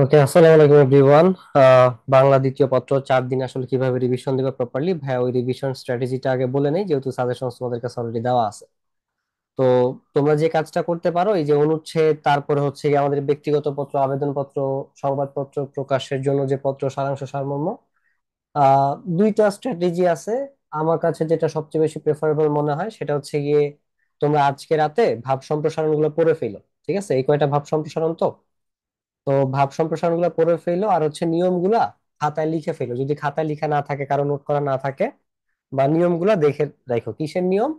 ওকে, আসসালামু আলাইকুম এভরিওয়ান। বাংলা দ্বিতীয় পত্র 4 দিন আসলে কিভাবে রিভিশন দিবে প্রপারলি, ভাই ওই রিভিশন স্ট্র্যাটেজিটা আগে বলে নেই, যেহেতু সাজেশন তোমাদের কাছে অলরেডি দেওয়া আছে। তো তোমরা যে কাজটা করতে পারো, এই যে অনুচ্ছেদ, তারপরে হচ্ছে গিয়ে আমাদের ব্যক্তিগত পত্র, আবেদনপত্র, সংবাদপত্র প্রকাশের জন্য যে পত্র, সারাংশ, সারমর্ম, আহ দুইটা স্ট্র্যাটেজি আছে। আমার কাছে যেটা সবচেয়ে বেশি প্রেফারেবল মনে হয় সেটা হচ্ছে গিয়ে তোমরা আজকে রাতে ভাব সম্প্রসারণ গুলো পড়ে ফেলো। ঠিক আছে, এই কয়টা ভাব সম্প্রসারণ তো ভাব সম্প্রসারণ গুলো পড়ে ফেলো, আর হচ্ছে নিয়মগুলা খাতায় লিখে ফেলো, যদি খাতায় লিখা না থাকে, কারো নোট করা না থাকে। বা নিয়মগুলা দেখে রাখো। কিসের নিয়ম?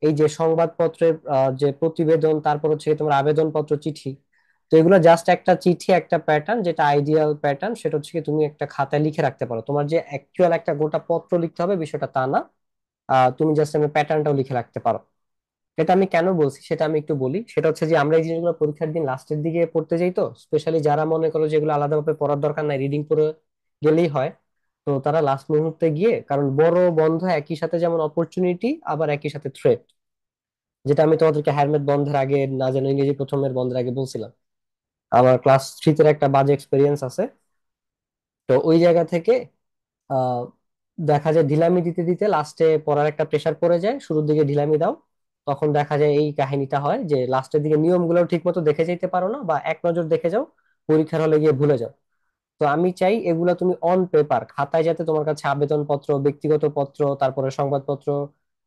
এই যে সংবাদপত্রের যে প্রতিবেদন, তারপর হচ্ছে তোমার আবেদন পত্র, চিঠি। তো এগুলো জাস্ট একটা চিঠি, একটা প্যাটার্ন, যেটা আইডিয়াল প্যাটার্ন, সেটা হচ্ছে কি তুমি একটা খাতায় লিখে রাখতে পারো। তোমার যে অ্যাকচুয়াল একটা গোটা পত্র লিখতে হবে বিষয়টা তা না। তুমি জাস্ট আমি প্যাটার্নটাও লিখে রাখতে পারো। এটা আমি কেন বলছি সেটা আমি একটু বলি। সেটা হচ্ছে যে আমরা এই জিনিসগুলো পরীক্ষার দিন লাস্টের দিকে পড়তে যাই, তো স্পেশালি যারা মনে করো যেগুলো আলাদাভাবে পড়ার দরকার নাই, রিডিং করে গেলেই হয়। তো তারা লাস্ট মুহূর্তে গিয়ে, কারণ বড় বন্ধ একই সাথে যেমন অপরচুনিটি, আবার একই সাথে থ্রেট, যেটা আমি তোমাদেরকে হ্যারমেট বন্ধের আগে, না যেন ইংরেজি প্রথমের বন্ধের আগে বলছিলাম। আমার ক্লাস থ্রিতে একটা বাজে এক্সপিরিয়েন্স আছে। তো ওই জায়গা থেকে আহ দেখা যায় ঢিলামি দিতে দিতে লাস্টে পড়ার একটা প্রেসার পড়ে যায়, শুরুর দিকে ঢিলামি দাও, তখন দেখা যায় এই কাহিনীটা হয় যে লাস্টের দিকে নিয়মগুলো ঠিক মতো দেখে যেতে পারো না, বা এক নজর দেখে যাও, পরীক্ষার হলে গিয়ে ভুলে যাও। তো আমি চাই এগুলা তুমি অন পেপার খাতায়, যাতে তোমার কাছে আবেদন পত্র, ব্যক্তিগত পত্র, তারপরে সংবাদপত্র,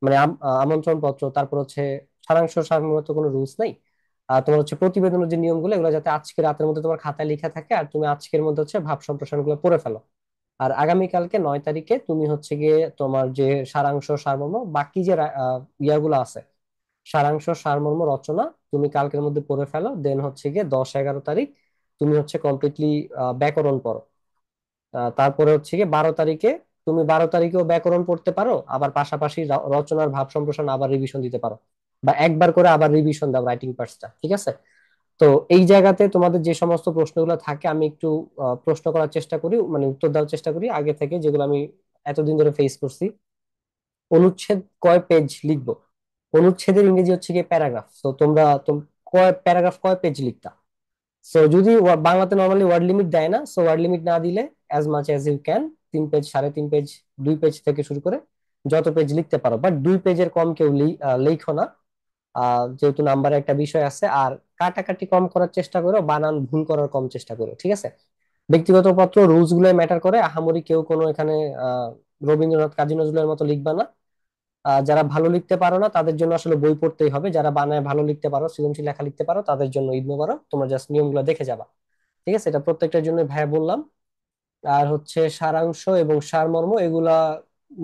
মানে আমন্ত্রণ পত্র, তারপর হচ্ছে সারাংশ, সারমর্ম তো কোনো রুলস নাই। তোমার হচ্ছে প্রতিবেদনের যে নিয়মগুলো, এগুলো যাতে আজকে রাতের মধ্যে তোমার খাতায় লেখা থাকে, আর তুমি আজকের মধ্যে হচ্ছে ভাব সম্প্রসারণ গুলো পড়ে ফেলো। আর আগামীকালকে 9 তারিখে তুমি হচ্ছে গিয়ে তোমার যে সারাংশ, সারমর্ম, বাকি যে ইয়াগুলো আছে, সারাংশ, সারমর্ম, রচনা, তুমি কালকের মধ্যে পড়ে ফেলো। দেন হচ্ছে গিয়ে 10-11 তারিখ তুমি হচ্ছে কমপ্লিটলি ব্যাকরণ পড়ো। তারপরে হচ্ছে গিয়ে 12 তারিখে তুমি 12 তারিখেও ব্যাকরণ পড়তে পারো, আবার পাশাপাশি রচনার ভাব সম্প্রসারণ আবার রিভিশন দিতে পারো, বা একবার করে আবার রিভিশন দাও রাইটিং পার্টসটা। ঠিক আছে? তো এই জায়গাতে তোমাদের যে সমস্ত প্রশ্নগুলো থাকে, আমি একটু প্রশ্ন করার চেষ্টা করি, মানে উত্তর দেওয়ার চেষ্টা করি আগে থেকে, যেগুলো আমি এতদিন ধরে ফেস করছি। অনুচ্ছেদ কয় পেজ লিখবো? অনুচ্ছেদের ইংরেজি হচ্ছে গিয়ে প্যারাগ্রাফ। তো তোমরা কয় প্যারাগ্রাফ, কয় পেজ লিখতা? সো যদি বাংলাতে নর্মালি ওয়ার্ড লিমিট দেয় না, সো ওয়ার্ড লিমিট না দিলে as much as you can, 3 page, 3.5 page, 2 page থেকে শুরু করে যত পেজ লিখতে পারো, বাট 2 পেজের কম কেউ লেখো না। যেহেতু নাম্বারে একটা বিষয় আছে। আর কাটাকাটি কম করার চেষ্টা করো, বানান ভুল করার কম চেষ্টা করো। ঠিক আছে? ব্যক্তিগত পত্র রুলস গুলো ম্যাটার করে, আহামরি কেউ কোনো এখানে আহ রবীন্দ্রনাথ, কাজী নজরুলের মতো লিখবা না। যারা ভালো লিখতে পারো না তাদের জন্য আসলে বই পড়তেই হবে, যারা বানায় ভালো লিখতে পারো, সৃজনশীল লেখা লিখতে পারো, তাদের জন্য ঈদ মোবারক, তোমরা জাস্ট নিয়মগুলো দেখে যাবা। ঠিক আছে? এটা প্রত্যেকটার জন্য ভাইয়া বললাম। আর হচ্ছে সারাংশ এবং সারমর্ম, এগুলা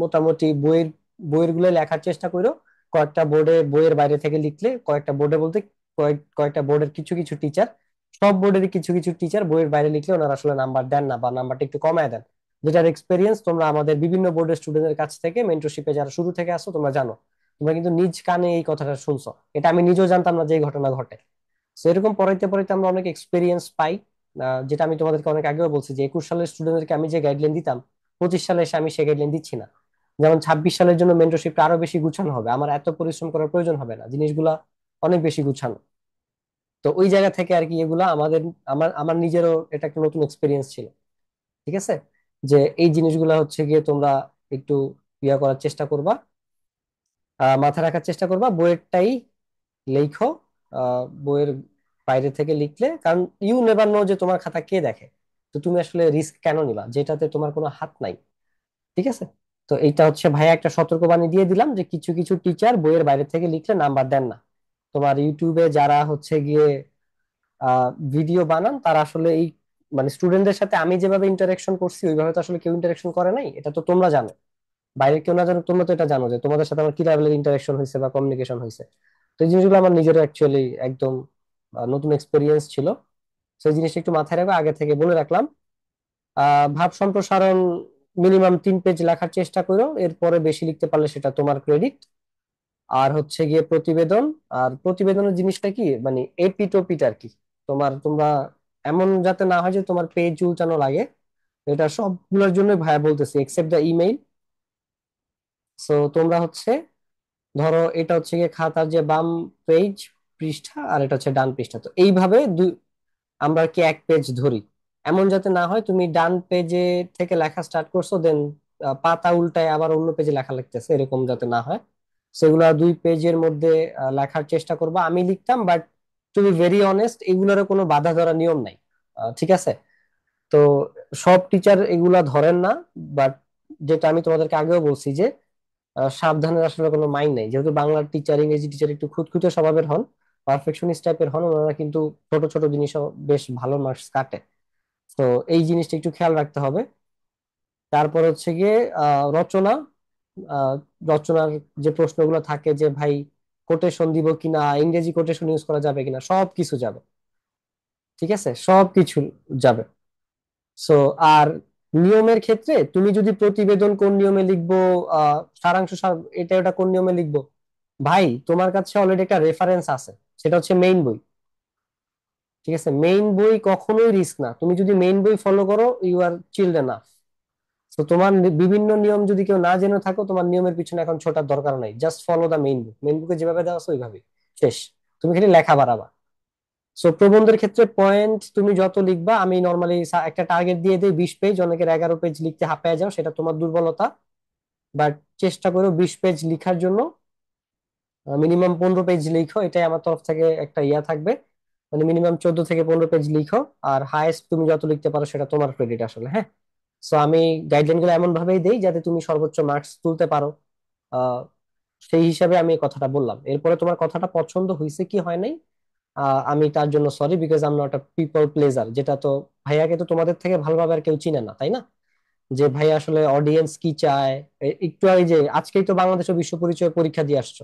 মোটামুটি বইয়ের বইয়ের গুলো লেখার চেষ্টা করো। কয়েকটা বোর্ডে, বইয়ের বাইরে থেকে লিখলে, কয়েকটা বোর্ডে বলতে কয়েকটা বোর্ডের কিছু কিছু টিচার, সব বোর্ডেরই কিছু কিছু টিচার বইয়ের বাইরে লিখলে ওনারা আসলে নাম্বার দেন না, বা নাম্বারটা একটু কমায় দেন। যেটার এক্সপেরিয়েন্স তোমরা আমাদের বিভিন্ন বোর্ডের স্টুডেন্টের কাছ থেকে, মেন্টরশিপে যারা শুরু থেকে আসো তোমরা জানো। তোমরা কিন্তু নিজ কানে এই কথাটা শুনছো, এটা আমি নিজেও জানতাম না যে এই ঘটনা ঘটে। তো এরকম পড়াইতে পড়াইতে আমরা অনেক এক্সপিরিয়েন্স পাই। যেটা আমি তোমাদেরকে অনেক আগেও বলছি, যে 21 সালের স্টুডেন্টদেরকে আমি যে গাইডলাইন দিতাম, 25 সালে এসে আমি সেই গাইডলাইন দিচ্ছি না। যেমন 26 সালের জন্য মেন্টরশিপটা আরো বেশি গুছানো হবে, আমার এত পরিশ্রম করার প্রয়োজন হবে না, জিনিসগুলা অনেক বেশি গুছানো। তো ওই জায়গা থেকে আর কি এগুলা আমাদের, আমার আমার নিজেরও এটা একটা নতুন এক্সপিরিয়েন্স ছিল। ঠিক আছে? যে এই জিনিসগুলা হচ্ছে গিয়ে তোমরা একটু ইয়া করার চেষ্টা করবা, মাথায় রাখার চেষ্টা করবা, বইয়েরটাই লেখো। বইয়ের বাইরে থেকে লিখলে, কারণ ইউ নেভার নো যে তোমার খাতা কে দেখে। তো তুমি আসলে রিস্ক কেন নিবা যেটাতে তোমার কোনো হাত নাই? ঠিক আছে? তো এইটা হচ্ছে ভাইয়া একটা সতর্কবাণী দিয়ে দিলাম, যে কিছু কিছু টিচার বইয়ের বাইরে থেকে লিখলে নাম্বার দেন না। তোমার ইউটিউবে যারা হচ্ছে গিয়ে ভিডিও বানান, তারা আসলে এই, মানে স্টুডেন্টদের সাথে আমি যেভাবে ইন্টারেকশন করছি ওইভাবে তো আসলে কেউ ইন্টারেকশন করে নাই, এটা তো তোমরা জানো। বাইরে কেউ না জানো, তোমরা তো এটা জানো যে তোমাদের সাথে আমার কি লেভেলের ইন্টারেকশন হয়েছে বা কমিউনিকেশন হয়েছে। তো এই জিনিসগুলো আমার নিজের অ্যাকচুয়ালি একদম নতুন এক্সপিরিয়েন্স ছিল। সেই জিনিসটা একটু মাথায় রাখবে, আগে থেকে বলে রাখলাম। ভাব সম্প্রসারণ মিনিমাম 3 পেজ লেখার চেষ্টা করো, এরপরে বেশি লিখতে পারলে সেটা তোমার ক্রেডিট। আর হচ্ছে গিয়ে প্রতিবেদন, আর প্রতিবেদনের জিনিসটা কি, মানে এপিট ওপিট আর কি। তোমরা এমন যাতে না হয় যে তোমার পেজ উল্টানো লাগে। এটা সবগুলোর জন্য ভাইয়া বলতেছি, এক্সেপ্ট দ্য ইমেইল। সো তোমরা হচ্ছে ধরো, এটা হচ্ছে গিয়ে খাতার যে বাম পেজ, পৃষ্ঠা, আর এটা হচ্ছে ডান পৃষ্ঠা, তো এইভাবে আমরা কি 1 পেজ ধরি। এমন যাতে না হয় তুমি ডান পেজে থেকে লেখা স্টার্ট করছো, দেন পাতা উল্টায় আবার অন্য পেজে লেখা লিখতেছে, এরকম যাতে না হয়। সেগুলা 2 পেজের মধ্যে লেখার চেষ্টা করবা। আমি লিখতাম, but to be very honest, এগুলোর কোনো বাধা ধরা নিয়ম নাই। ঠিক আছে? তো সব টিচার এগুলা ধরেন না। বাট যেটা আমি তোমাদেরকে আগেও বলছি যে সাবধানের আসলে কোনো মাইন্ড নেই, যেহেতু বাংলার টিচার ইংরেজি টিচার একটু খুঁতখুঁতে স্বভাবের হন, পারফেকশনিস্ট টাইপের হন, ওনারা কিন্তু ছোট ছোট জিনিসও বেশ ভালো মার্কস কাটে। তো এই জিনিসটা একটু খেয়াল রাখতে হবে। তারপর হচ্ছে গিয়ে রচনা। আহ, রচনার যে প্রশ্নগুলো থাকে যে ভাই কোটেশন দিব কিনা, ইংরেজি কোটেশন ইউজ করা যাবে কিনা, সব কিছু যাবে। ঠিক আছে, সব কিছু যাবে। সো আর নিয়মের ক্ষেত্রে তুমি যদি প্রতিবেদন কোন নিয়মে লিখবো, সারাংশ এটা ওটা কোন নিয়মে লিখবো, ভাই তোমার কাছে অলরেডি একটা রেফারেন্স আছে, সেটা হচ্ছে মেইন বই। ঠিক আছে, মেইন বই কখনোই রিস্ক না, তুমি যদি মেইন বই ফলো করো ইউ আর চিলড্রেন। তো তোমার বিভিন্ন নিয়ম যদি কেউ না জেনে থাকো, তোমার নিয়মের পিছনে এখন ছোটার দরকার নাই, just follow the main book. Main বুকে যেভাবে দেওয়া আছে ওইভাবে শেষ। তুমি খালি লেখা বাড়াবা। সো প্রবন্ধের ক্ষেত্রে পয়েন্ট তুমি যত লিখবা, আমি নর্মালি একটা টার্গেট দিয়ে দিই 20 পেজ, অনেকের 11 পেজ লিখতে হাঁপায় যাও, সেটা তোমার দুর্বলতা। বাট চেষ্টা করো 20 পেজ লিখার জন্য। মিনিমাম 15 পেজ লিখো, এটাই আমার তরফ থেকে একটা ইয়া থাকবে। মানে মিনিমাম 14 থেকে 15 পেজ লিখো। আর হায়েস্ট তুমি যত লিখতে পারো সেটা তোমার ক্রেডিট আসলে, হ্যাঁ। সো আমি গাইডলাইন গুলো এমন ভাবেই দেই যাতে তুমি সর্বোচ্চ মার্কস তুলতে পারো। আহ সেই হিসাবে আমি এই কথাটা বললাম। এরপরে তোমার কথাটা পছন্দ হয়েছে কি হয় নাই, আমি তার জন্য sorry, because I am not a people pleasure. যেটা তো ভাইয়াকে তো তোমাদের থেকে ভালোভাবে আর কেউ চিনে না, তাই না? যে ভাই আসলে অডিয়েন্স কি চায়। একটু আগে যে আজকেই তো বাংলাদেশ ও বিশ্ব পরিচয় পরীক্ষা দিয়ে আসছো।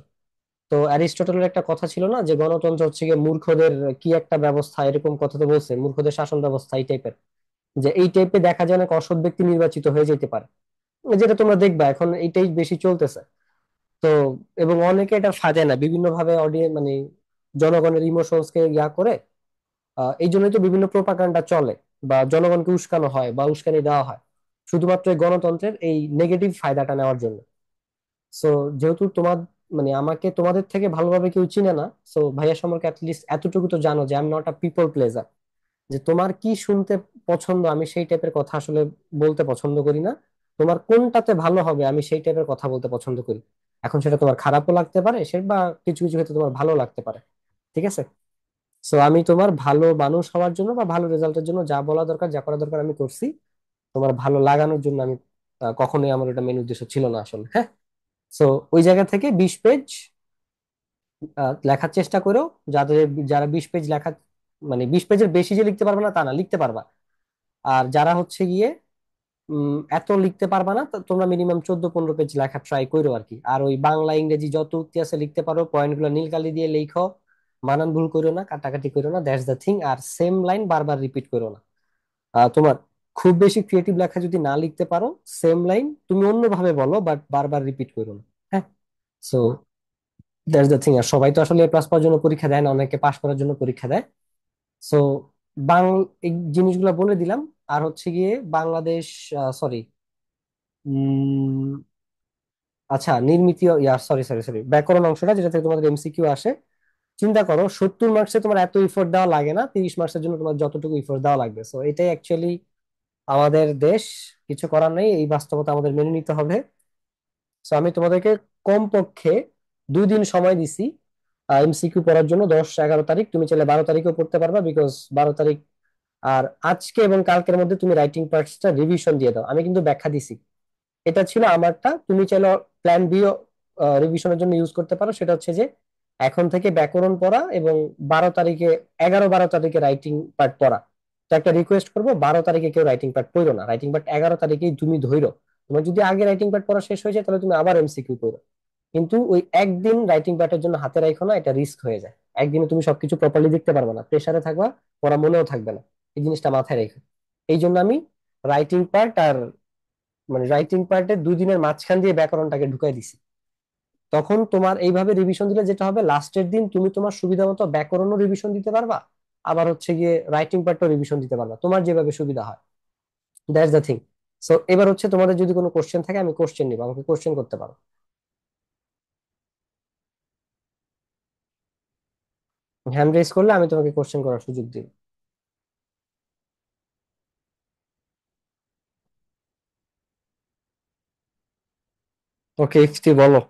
তো অ্যারিস্টটলের একটা কথা ছিল না যে গণতন্ত্র হচ্ছে গিয়ে মূর্খদের কি একটা ব্যবস্থা, এরকম কথা তো বলছে, মূর্খদের শাসন ব্যবস্থা এই টাইপের। যে এই টাইপে দেখা যায় অনেক অসৎ ব্যক্তি নির্বাচিত হয়ে যেতে পারে, যেটা তোমরা দেখবা এখন এইটাই বেশি চলতেছে। তো এবং অনেকে এটা সাজায় না বিভিন্ন ভাবে, অডিয়েন্স মানে জনগণের ইমোশনস কে ইয়া করে। এই জন্যই তো বিভিন্ন প্রোপাগান্ডা চলে, বা জনগণকে উস্কানো হয় বা উস্কানি দেওয়া হয়, শুধুমাত্র এই গণতন্ত্রের এই নেগেটিভ ফায়দাটা নেওয়ার জন্য। সো যেহেতু তোমার মানে আমাকে তোমাদের থেকে ভালোভাবে কেউ চিনে না, সো ভাইয়া সম্পর্কে অ্যাটলিস্ট এতটুকু তো জানো যে I am not a people pleasure. যে তোমার কি শুনতে পছন্দ, আমি সেই টাইপের কথা আসলে বলতে পছন্দ করি না। তোমার কোনটাতে ভালো হবে আমি সেই টাইপের কথা বলতে পছন্দ করি। এখন সেটা তোমার খারাপও লাগতে পারে সে, বা কিছু কিছু ক্ষেত্রে তোমার ভালো লাগতে পারে। ঠিক আছে? সো আমি তোমার ভালো মানুষ হওয়ার জন্য বা ভালো রেজাল্টের জন্য যা বলা দরকার যা করা দরকার আমি করছি। তোমার ভালো লাগানোর জন্য আমি কখনোই আমার এটা মেন উদ্দেশ্য ছিল না আসলে, হ্যাঁ। সো ওই জায়গা থেকে 20 পেজ লেখার চেষ্টা করো। যাদের যারা 20 পেজ লেখা মানে 20 পেজের বেশি যে লিখতে পারবে না তা না, লিখতে পারবা। আর যারা হচ্ছে গিয়ে এত লিখতে পারবা না, তো তোমরা মিনিমাম 14-15 পেজ লেখা ট্রাই করো আর কি। আর ওই বাংলা ইংরেজি যত উক্তি আছে লিখতে পারো, পয়েন্ট গুলো নীল কালি দিয়ে লেখো। বানান ভুল করো না, কাটাকাটি করো না, দ্যাটস দ্য থিং। আর সেম লাইন বারবার রিপিট করো না। তোমার খুব বেশি ক্রিয়েটিভ লেখা যদি না লিখতে পারো, সেম লাইন তুমি অন্য ভাবে বলো, বাট বারবার রিপিট করো না, হ্যাঁ। So that's the thing. আর সবাই তো আসলে প্লাস পাওয়ার জন্য পরীক্ষা দেয় না, অনেকে পাস করার জন্য পরীক্ষা দেয়। সো এই জিনিসগুলো বলে দিলাম। আর হচ্ছে গিয়ে বাংলাদেশ, সরি, আচ্ছা নির্মিত, ইয়া সরি সরি সরি, ব্যাকরণ অংশটা যেটা থেকে তোমাদের এমসিকিউ আসে। চিন্তা করো 70 মার্কসে তোমার এত ইফোর্ট দেওয়া লাগে না, 30 মার্কসের জন্য তোমার যতটুকু ইফোর্ট দেওয়া লাগবে। সো এটাই অ্যাকচুয়ালি আমাদের দেশ। কিছু করার নেই, এই বাস্তবতা আমাদের মেনে নিতে হবে। সো আমি তোমাদেরকে কমপক্ষে 2 দিন সময় দিছি এমসিকিউ পড়ার জন্য। 10-11 তারিখ, তুমি চাইলে 12 তারিখেও পড়তে পারবা, বিকজ 12 তারিখ আর আজকে এবং কালকের মধ্যে তুমি রাইটিং পার্টসটা রিভিশন দিয়ে দাও। আমি কিন্তু ব্যাখ্যা দিছি, এটা ছিল আমারটা। তুমি চাইলে প্ল্যান বি রিভিশনের জন্য ইউজ করতে পারো, সেটা হচ্ছে যে এখন থেকে ব্যাকরণ পড়া এবং 12 তারিখে, 11-12 তারিখে রাইটিং পার্ট পড়া। তো একটা রিকোয়েস্ট করবো, 12 তারিখে কেউ রাইটিং পার্ট পড়ো না, রাইটিং পার্ট 11 তারিখেই তুমি ধরো। তোমার যদি আগে রাইটিং পার্ট পড়া শেষ হয়ে যায় তাহলে তুমি আবার এমসিকিউ করো। কিন্তু ওই একদিন রাইটিং পার্টের জন্য হাতে রাখো না, এটা রিস্ক হয়ে যায়। একদিনে তুমি সবকিছু প্রপারলি দেখতে পারবে না, প্রেসারে থাকবা, পড়া মনেও থাকবে না। এই জিনিসটা মাথায় রেখো। এই জন্য আমি রাইটিং পার্ট আর মানে রাইটিং পার্টের 2 দিনের মাঝখান দিয়ে ব্যাকরণটাকে ঢুকাই দিছি। তখন তোমার এইভাবে রিভিশন দিলে যেটা হবে, লাস্টের দিন তুমি তোমার সুবিধা মতো ব্যাকরণও রিভিশন দিতে পারবা, আবার হচ্ছে গিয়ে রাইটিং পার্টও রিভিশন দিতে পারবা, তোমার যেভাবে সুবিধা হয়। That's the thing. সো এবার হচ্ছে তোমাদের যদি কোনো কোশ্চেন থাকে আমি কোশ্চেন নিবো, আমাকে কোশ্চেন করতে পারো। হ্যান্ড রেজ করলে আমি তোমাকে কোশ্চেন করার সুযোগ দিব। ওকে, এক্সটি বলো।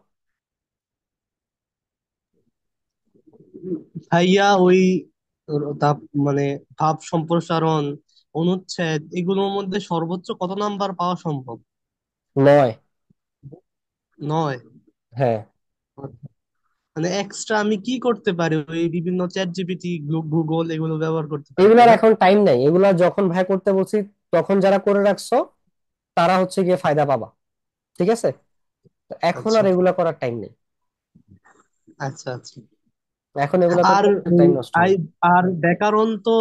ভাইয়া ওই তাপ মানে ভাব সম্প্রসারণ, অনুচ্ছেদ, এগুলোর মধ্যে সর্বোচ্চ কত নাম্বার পাওয়া সম্ভব? 9। 9? হ্যাঁ। মানে এক্সট্রা আমি কি করতে পারি? ওই বিভিন্ন চ্যাট জিপিটি, গুগল এগুলো ব্যবহার করতে পারি, তাই এগুলার না? এখন টাইম নাই, এগুলা যখন ভাই করতে বলছি তখন যারা করে রাখছো তারা হচ্ছে গিয়ে ফায়দা পাবা। ঠিক আছে, তো এখন আচ্ছা আর এগুলা করার টাইম নেই। আচ্ছা আচ্ছা। এখন এগুলা আর করতে টাইম নষ্ট আই হবে। আর ব্যাকরণ তো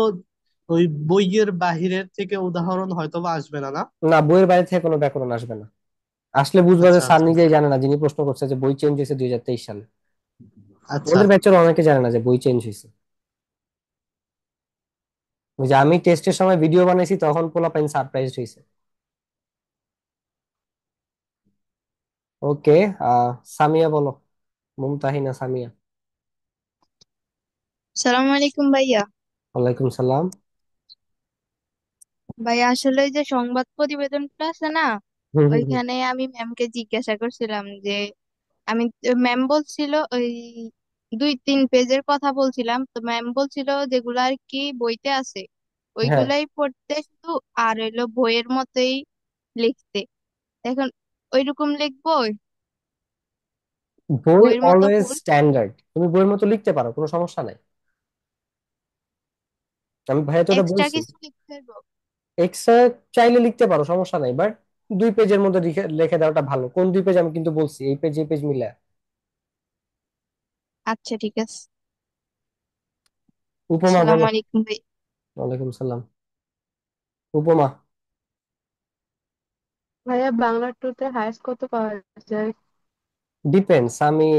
ওই বইয়ের বাহিরের থেকে উদাহরণ হয়তো বা আসবে না, না? না, বইয়ের বাইরে থেকে কোনো ব্যাকরণ আসবে না। আসলে বুঝবা যে আচ্ছা স্যার আচ্ছা নিজেই জানে না, যিনি প্রশ্ন করছে, যে বই চেঞ্জ হয়েছে 2023 সালে। আচ্ছা। আমাদের ব্যাচের অনেকে জানে না যে বই চেঞ্জ হয়েছে। ওই যে আমি টেস্টের সময় ভিডিও বানাইছি তখন পোলাপাইন সারপ্রাইজ হয়েছে। ওকে। সামিয়া বলো। মুমতাহিনা সামিয়া। সালাম আলাইকুম ভাইয়া। ওয়ালাইকুম সালাম। ভাইয়া আসলে ওই যে সংবাদ প্রতিবেদনটা আছে না, হুম হুম হুম। ওইখানে আমি ম্যামকে জিজ্ঞাসা করছিলাম যে আমি, ম্যাম বলছিল ওই 2-3 পেজের কথা বলছিলাম, তো ম্যাম বলছিল যেগুলো আর কি বইতে আছে হ্যাঁ, ওইগুলাই পড়তে শুধু, আর হইলো বইয়ের মতোই লিখতে। এখন ওইরকম লিখবো, বই বইয়ের মতো অলওয়েজ ফুল। স্ট্যান্ডার্ড, তুমি বইয়ের মতো লিখতে পারো, কোনো সমস্যা নাই। আমি ভাইয়া তো এটা এক্সট্রা বলছি। কিছু লিখতে হইব? এক্সট্রা চাইলে লিখতে পারো, সমস্যা নাই, বাট 2 পেজের মধ্যে লিখে লিখে দেওয়াটা ভালো। কোন 2 পেজ আমি কিন্তু বলছি, এই পেজ এই পেজ মিলে। আচ্ছা ঠিক আছে। উপমা সালাম বলো। আলাইকুম ভাই। ওয়ালাইকুম সালাম। উপমা। ভাইয়া বাংলা টুতে হায়েস্ট কত পাওয়া যায়? ডিপেন্ডস। আমি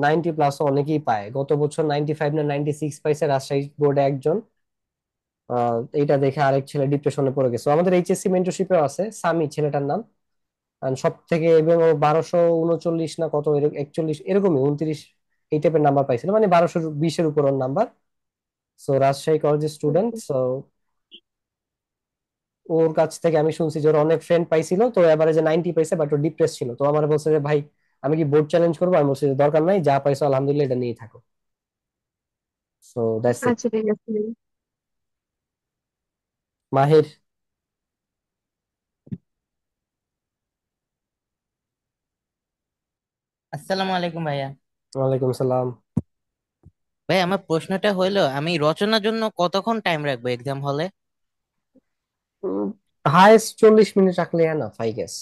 90+ অনেকেই পায়, গত বছর 95 না 96 পাইছে রাজশাহী বোর্ডে একজন। এইটা দেখে আরেক ছেলে ডিপ্রেশনে পড়ে গেছে। আমাদের এইচএসসি মেন্টরশিপেও আছে সামি ছেলেটার নাম। আর সব থেকে, এবং ও 1239 না কত, 41 এরকমই 29 এই টাইপের নাম্বার পাইছিল, মানে 1220-এর উপর ওর নাম্বার। সো রাজশাহী কলেজের স্টুডেন্ট। সো ওর কাছ থেকে আমি শুনছি যে ওর অনেক ফ্রেন্ড পাইছিল, তো এবারে যে 90 পাইছে, বাট ও ডিপ্রেস ছিল। তো আমার বলছে যে ভাই আমি কি বোর্ড চ্যালেঞ্জ করবো? আমি বলছি যে দরকার নাই, যা পাইছো আলহামদুলিল্লাহ, এটা নিয়েই থাকো। So that's it. আচ্ছা ঠিক আছে। মাহির। আসসালামু আলাইকুম ভাইয়া। ওয়ালাইকুম সালাম। ভাই আমার প্রশ্নটা হইলো, আমি রচনার জন্য কতক্ষণ টাইম রাখবো এক্সাম হলে? হায়েস্ট 40 মিনিট রাখলে না, আই গেস।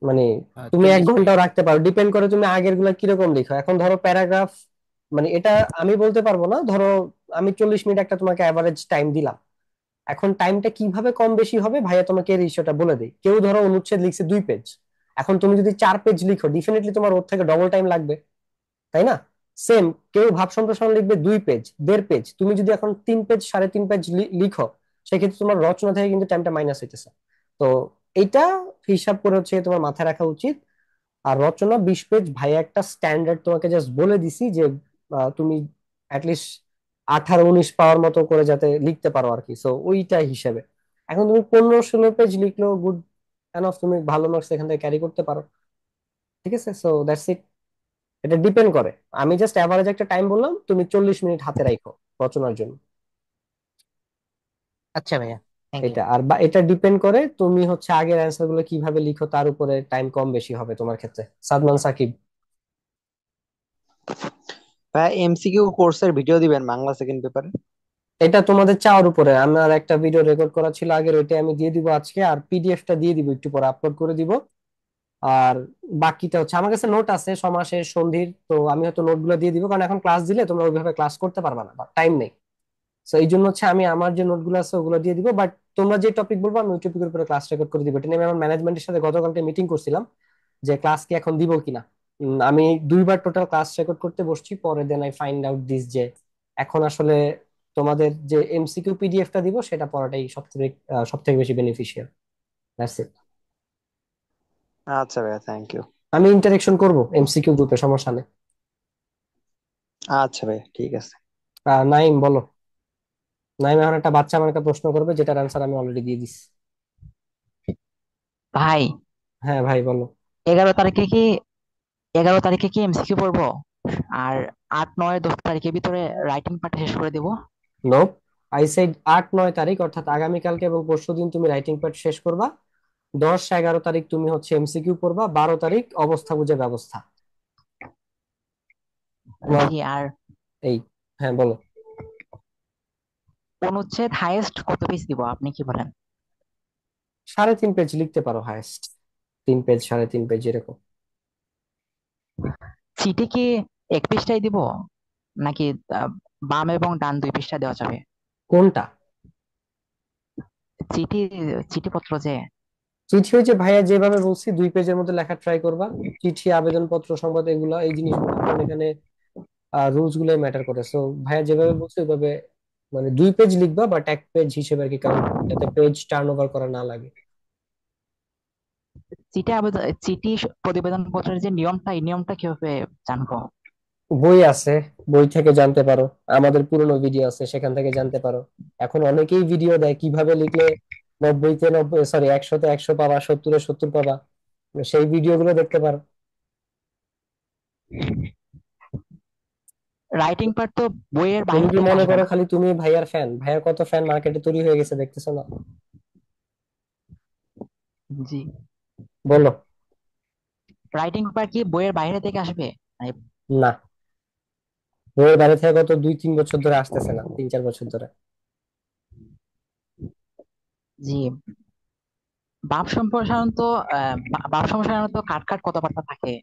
মানে তুমি এক 40 মিনিট। ঘন্টাও রাখতে পারো, ডিপেন্ড করে তুমি আগের গুলা কিরকম লিখো। এখন ধরো প্যারাগ্রাফ, মানে এটা আমি বলতে পারবো না। ধরো আমি 40 মিনিট একটা তোমাকে অ্যাভারেজ টাইম দিলাম। এখন টাইমটা কিভাবে কম বেশি হবে ভাইয়া, তোমাকে এই বিষয়টা বলে দেই। কেউ ধরো অনুচ্ছেদ লিখছে 2 পেজ, এখন তুমি যদি 4 পেজ লিখো, ডেফিনেটলি তোমার ওর থেকে ডবল টাইম লাগবে, তাই না? সেম, কেউ ভাব সম্প্রসারণ লিখবে 2 পেজ 1.5 পেজ, তুমি যদি এখন 3 পেজ 3.5 পেজ লিখো, সেক্ষেত্রে তোমার রচনা থেকে কিন্তু টাইমটা মাইনাস হইতেছে। তো এইটা হিসাব করে হচ্ছে তোমার মাথায় রাখা উচিত। আর রচনা 20 পেজ ভাইয়া একটা স্ট্যান্ডার্ড তোমাকে জাস্ট বলে দিছি যে তুমি অ্যাটলিস্ট 18-19 পাওয়ার মতো করে যাতে লিখতে পারো আর কি। সো ওইটা হিসেবে এখন তুমি 15-16 পেজ লিখলেও গুড এনাফ, তুমি ভালো মার্কস এখান থেকে ক্যারি করতে পারো। ঠিক আছে, সো দ্যাটস ইট। এটা ডিপেন্ড করে। আমি জাস্ট অ্যাভারেজ একটা টাইম বললাম, তুমি 40 মিনিট হাতে রাখো রচনার জন্য। আচ্ছা ভাইয়া, থ্যাংক ইউ। এটা আর এটা ডিপেন্ড করে তুমি হচ্ছে আগের অ্যান্সার গুলো কিভাবে লিখো, তার উপরে টাইম কম বেশি হবে তোমার ক্ষেত্রে। সাদমান সাকিব। ভাই এমসিকিউ কোর্সের ভিডিও দিবেন বাংলা সেকেন্ড পেপারে? এটা তোমাদের চাওয়ার উপরে। আমার একটা ভিডিও রেকর্ড করা ছিল আগের, ওইটা আমি দিয়ে দিব আজকে, আর পিডিএফটা দিয়ে দিব একটু পরে, আপলোড করে দিব। আর বাকিটা হচ্ছে আমার কাছে নোট আছে সমাসের সন্ধির, তো আমি হয়তো নোটগুলো দিয়ে দিব, কারণ এখন ক্লাস দিলে তোমরা ওইভাবে ক্লাস করতে পারবে না, টাইম নেই। তো এই জন্য হচ্ছে আমি আমার যে নোটগুলো আছে ওগুলো দিয়ে দিব, বাট তোমরা যে টপিক বলবো আমি ওই টপিকের উপরে ক্লাস রেকর্ড করে দিব। এটা নিয়ে আমি আমার ম্যানেজমেন্টের সাথে গতকালকে মিটিং করছিলাম যে ক্লাস কি এখন দিব কিনা। আমি 2বার টোটাল ক্লাস রেকর্ড করতে বসছি, পরে then I find out this যে এখন আসলে তোমাদের যে এমসিকিউ পিডিএফটা দিব সেটা পড়াটাই সব থেকে বেশি বেনিফিশিয়াল। That's it. আচ্ছা ভাইয়া, থ্যাংক ইউ। আমি ইন্টারেকশন করব এমসিকিউ গ্রুপে, সমস্যা নেই। আচ্ছা ভাইয়া, ঠিক আছে। নাইম বলো। নাইম, এখন একটা বাচ্চা আমার একটা প্রশ্ন করবে যেটার অ্যান্সার আমি অলরেডি দিয়ে দিচ্ছি। ভাই, হ্যাঁ ভাই বলো। 11 তারিখে কি 11 তারিখে কি এমসিকিউ পড়বো? আর 8, 9, 10 তারিখের ভিতরে রাইটিং পার্ট শেষ করে দেবো। নো, আই সেড 8-9 তারিখ অর্থাৎ আগামীকালকে এবং পরশুদিন তুমি রাইটিং পার্ট শেষ করবা। 10-11 তারিখ তুমি হচ্ছে এমসিকিউ পড়বা, 12 তারিখ অবস্থা বুঝে ব্যবস্থা। তোমার জি। আর এই, হ্যাঁ বলো। অনুচ্ছেদ হাইয়েস্ট কত পেজ দিব আপনি কি বলেন? 3.5 পেজ লিখতে পারো হায়েস্ট, 3 পেজ 3.5 পেজ এরকম। চিঠি কি 1 পৃষ্ঠায় দিব, নাকি আহ, বাম এবং ডান 2 পৃষ্ঠা দেওয়া যাবে? কোনটা? চিঠি, চিঠিপত্র যে। চিঠি হয়েছে ভাইয়া যেভাবে বলছি 2 পেজের মধ্যে লেখা ট্রাই করবা। চিঠি, আবেদনপত্র, সংবাদ, এগুলা এই জিনিসগুলো কারণ এখানে রুলস গুলাই ম্যাটার করে। সো ভাইয়া যেভাবে বলছে ওইভাবে মানে 2 পেজ লিখবা, বাট 1 পেজ হিসেবে আর কি কাউন্ট, যাতে পেজ টার্ন ওভার করা না লাগে। চিঠি প্রতিবেদন পত্রের যে নিয়মটা, এই নিয়মটা কিভাবে জানবো? বই আছে, বই থেকে জানতে পারো, আমাদের পুরনো ভিডিও আছে সেখান থেকে জানতে পারো। এখন অনেকেই ভিডিও দেয় কিভাবে লিখলে 90-তে 90, সরি 100-তে 100 পাবা, 70-এ 70 পাবা, সেই ভিডিও গুলো দেখতে পারো। রাইটিং পার্ট তো বইয়ের তুমি বাইরে কি থেকে মনে আসবে করো না? খালি তুমি ভাইয়ার ফ্যান? ভাইয়ার কত ফ্যান মার্কেটে তৈরি হয়ে গেছে দেখতেছো না? জি। বলো। রাইটিং পার্ট কি বইয়ের বাইরে থেকে আসবে? মানে না, বইয়ের বাইরে থেকে গত 2-3 বছর ধরে আসতেছে না, 3-4 বছর ধরে। জি। ভাব সম্প্রসারণ তো ভাব সম্প্রসারণ তো কাট কাট কথাবার্তা থাকে।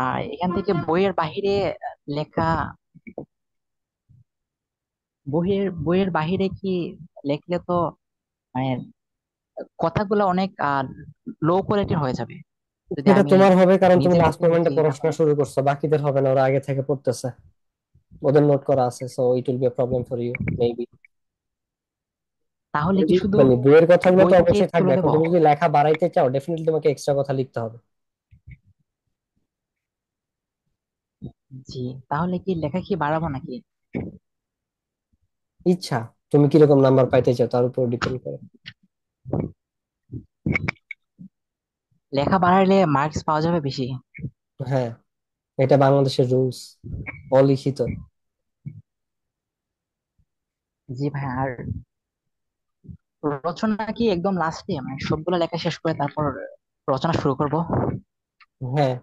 আর এখান থেকে বইয়ের বাহিরে লেখা, বইয়ের বাহিরে কি লেখলে তো মানে কথাগুলো অনেক লো কোয়ালিটির হয়ে যাবে যদি সেটা আমি তোমার হবে কারণ তুমি নিজে লাস্ট লিখে মোমেন্টে লিখি, পড়াশোনা তাহলে শুরু করছো, বাকিদের হবে না, ওরা আগে থেকে পড়তেছে, ওদের নোট করা আছে, so it will be a problem for you maybe. তাহলে কি শুধু মানে বইয়ের কথাগুলো বই তো থেকে অবশ্যই থাকবে, তুলে এখন দেবো? তুমি যদি লেখা বাড়াইতে চাও ডেফিনেটলি তোমাকে এক্সট্রা কথা লিখতে হবে। জি। তাহলে কি লেখা কি বাড়াবো নাকি? ইচ্ছা, তুমি কিরকম নাম্বার পাইতে চাও তার উপর ডিপেন্ড করে। লেখা বাড়াইলে মার্কস পাওয়া যাবে বেশি? হ্যাঁ, এটা বাংলাদেশের রুলস, অলিখিত। জি ভাই। আর রচনা কি একদম লাস্টে, মানে সবগুলো লেখা শেষ করে তারপর রচনা শুরু করব? হ্যাঁ,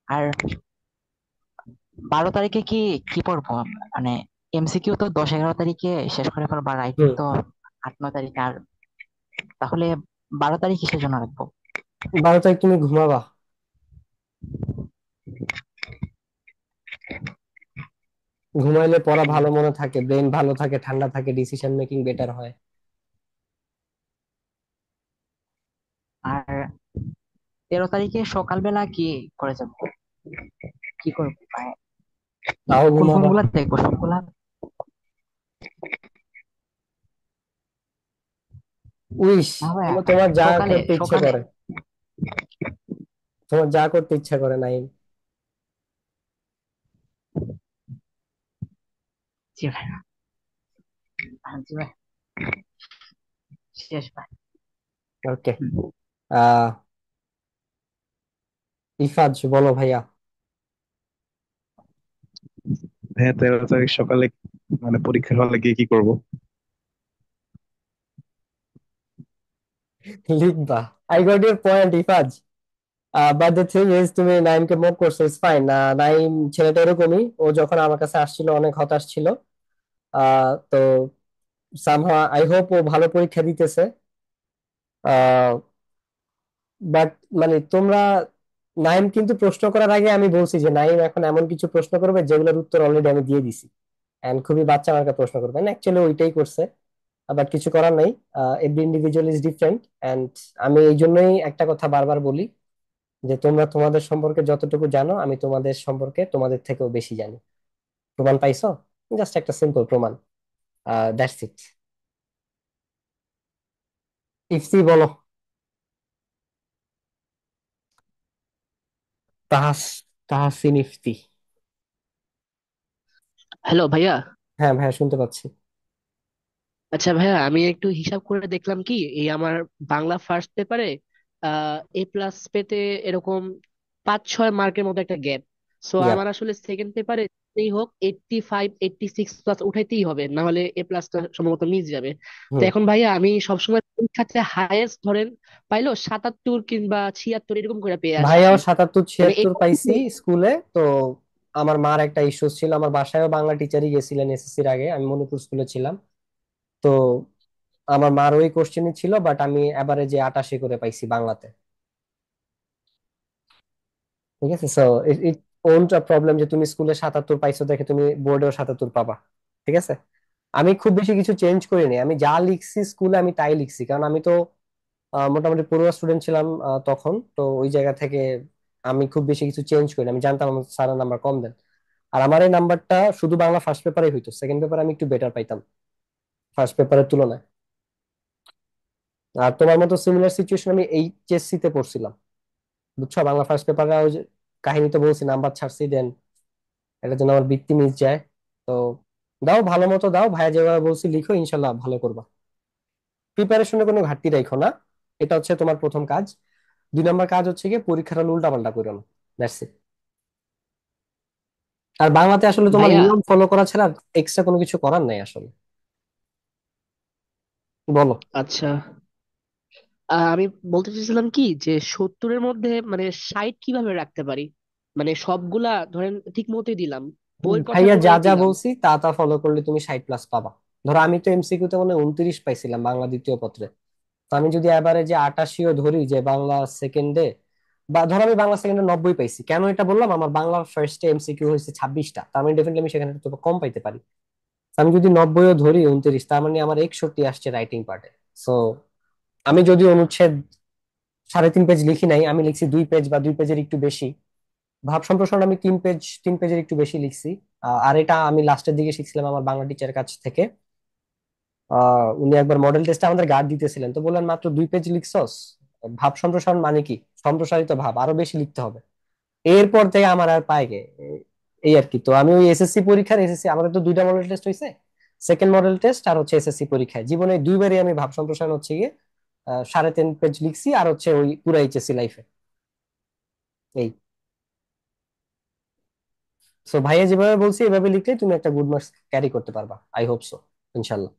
আর 12 তারিখে কি কি পড়বো? মানে এমসিকিউ তো 10, 11 তারিখে শেষ করে ফেলবো, আর রাইটিং হুম। তো 8, 9 তারিখে। আর তাহলে 12 তারিখ কিসের জন্য রাখবো? 12 তারিখ তুমি ঘুমাবা, ঘুমাইলে পড়া জি। ভালো মনে থাকে, ব্রেন ভালো থাকে, ঠান্ডা থাকে, ডিসিশন মেকিং বেটার হয়। আর 13 তারিখে সকালবেলা কি করে যাব? কি করবো মানে তাও কোন ঘুমাবা। কোনগুলা দেখবো সবগুলা? উইশ, না ভাই, তোমার তোমার যা সকালে করতে ইচ্ছে সকালে করে, তোমার যা করতে ইচ্ছা করে নাই। জি ভাই। জি ভাই। শেষ ভাই। ওকে। হুম। আহ ইফাজ বলো ভাইয়া। হ্যাঁ, 13 তারিখ সকালে মানে পরীক্ষার হলে গিয়ে কি করব? লিখবা। I got your point Ifaz, but the thing is তুমি নাইমকে মুভ করছো, ইটস ফাইন। নাইম ছেলেটা এরকমই, ও যখন আমার কাছে আসছিল অনেক হতাশ ছিল। তো সামহাও আই হোপ ও ভালো পরীক্ষা দিতেছে। বাট মানে তোমরা, নাইম কিন্তু প্রশ্ন করার আগে আমি বলছি যে নাইম এখন এমন কিছু প্রশ্ন করবে যেগুলোর উত্তর অলরেডি আমি দিয়ে দিছি, এন্ড খুবই বাচ্চা মার্কা প্রশ্ন করবে না, অ্যাকচুয়ালি ওইটাই করছে। বাট কিছু করার নাই, every individual is different. And আমি এই জন্যই একটা কথা বারবার বলি যে তোমরা তোমাদের সম্পর্কে যতটুকু জানো আমি তোমাদের সম্পর্কে তোমাদের থেকেও বেশি জানি। প্রমাণ পাইছো? জাস্ট একটা সিম্পল প্রমাণ, দ্যাটস ইট। ইফসি বলো। তাহাস, তাহাসিন ইফতি। হ্যালো ভাইয়া। হ্যাঁ ভাইয়া শুনতে পাচ্ছি। আচ্ছা ভাইয়া, আমি একটু হিসাব করে দেখলাম কি, এই আমার বাংলা ফার্স্ট পেপারে এ প্লাস পেতে এরকম 5-6 মার্কের মতো একটা গ্যাপ। So yup. আমার আসলে সেকেন্ড পেপারে যেই হোক 85-86 প্লাস উঠাইতেই হবে, না হলে এ প্লাসটা সম্ভবত মিস যাবে। তো হুম। এখন ভাইয়া আমি সবসময় পরীক্ষাতে হায়েস্ট ধরেন পাইলো 77 কিংবা 76 এরকম করে পেয়ে আসছি। ভাইয়াও 77 মানে 76 পাইছি স্কুলে তো। আমার মার একটা ইস্যু ছিল, আমার বাসায়ও বাংলা টিচারই গেছিলেন এসএসসির আগে, আমি মণিপুর স্কুলে ছিলাম। তো আমার মার ওই কোশ্চেনই ছিল, বাট আমি এভারেজে 88 করে পাইছি বাংলাতে। ঠিক আছে, so it won't a problem যে তুমি স্কুলে 77 পাইছো দেখে তুমি বোর্ডেও 77 পাবা। ঠিক আছে। আমি খুব বেশি কিছু চেঞ্জ করিনি, আমি যা লিখছি স্কুলে আমি তাই লিখছি, কারণ আমি তো মোটামুটি পড়ুয়া স্টুডেন্ট ছিলাম তখন তো। ওই জায়গা থেকে আমি খুব বেশি কিছু চেঞ্জ করিনি, আমি জানতাম আমার স্যারের নাম্বার কম দেন। আর আমার এই নাম্বারটা শুধু বাংলা ফার্স্ট পেপারে হইতো, সেকেন্ড পেপারে আমি একটু বেটার পাইতাম ফার্স্ট পেপারের তুলনায়। আর তোমার মতো সিমিলার সিচুয়েশন আমি এইচএসসি তে পড়ছিলাম, বুঝছো। বাংলা ফার্স্ট পেপারে ওই যে কাহিনী তো বলছি, নাম্বার ছাড়ছি দেন, এটার জন্য আমার বৃত্তি মিস যায়। তো দাও, ভালো মতো দাও, ভাইয়া যেভাবে বলছি লিখো, ইনশাল্লাহ ভালো করবা। প্রিপারেশনে কোনো ঘাটতি রাখো না, এটা হচ্ছে তোমার প্রথম কাজ। 2 নম্বর কাজ হচ্ছে গিয়ে পরীক্ষাটা উল্টা পাল্টা করো না। That's it. আর বাংলাতে আসলে তোমার ভাইয়া, নিয়ম ফলো করা ছাড়া এক্সট্রা কোনো কিছু করার নাই আসলে। বলো। আচ্ছা, আমি বলতে চাইছিলাম কি যে 70-এর মধ্যে মানে 60 কিভাবে রাখতে পারি? মানে সবগুলা ধরেন ঠিক মতোই দিলাম, বইয়ের ভাইয়া যা কথাগুলাই যা দিলাম। বলছি তা তা ফলো করলে তুমি 60 প্লাস পাবা। ধরো আমি তো এমসিকিউ তে মানে 29 পাইছিলাম বাংলা দ্বিতীয় পত্রে। তো আমি যদি এবারে 88ও ধরি যে বাংলা সেকেন্ডে, বা ধরো আমি বাংলা সেকেন্ডে 90 পাইছি, কেন এটা বললাম, আমার বাংলা ফার্স্টে এমসিকিউ হয়েছে 26টা, তার মানে ডেফিনেটলি আমি সেখানে তো কম পাইতে পারি। আমি যদি 90ও ধরি 29, তার মানে আমার 61 আসছে রাইটিং পার্টে। সো আমি যদি অনুচ্ছেদ 3.5 পেজ লিখি নাই, আমি লিখছি 2 পেজ বা 2 পেজের একটু বেশি। ভাব সম্প্রসারণ আমি 3 পেজ, 3 পেজের একটু বেশি লিখছি। আর এটা আমি লাস্টের দিকে শিখছিলাম আমার বাংলা টিচারের কাছ থেকে। উনি একবার মডেল টেস্টে আমাদের গার্ড দিতেছিলেন, তো বললেন মাত্র 2 পেজ লিখছস, ভাব সম্প্রসারণ মানে কি, সম্প্রসারিত ভাব আরো বেশি লিখতে হবে। এরপর থেকে আমার আর পায় গে এই আর কি। তো আমি ওই এসএসসি পরীক্ষার, এসএসসি আমাদের তো 2টা মডেল টেস্ট হয়েছে, সেকেন্ড মডেল টেস্ট আর হচ্ছে এসএসসি পরীক্ষায় জীবনে 2বারই আমি ভাব সম্প্রসারণ হচ্ছে গিয়ে 3.5 পেজ লিখছি, আর হচ্ছে ওই পুরা এইচএসসি লাইফে এই। সো ভাইয়া যেভাবে বলছি এভাবে লিখলে তুমি একটা গুড মার্কস ক্যারি করতে পারবা, আই হোপ সো, ইনশাল্লাহ।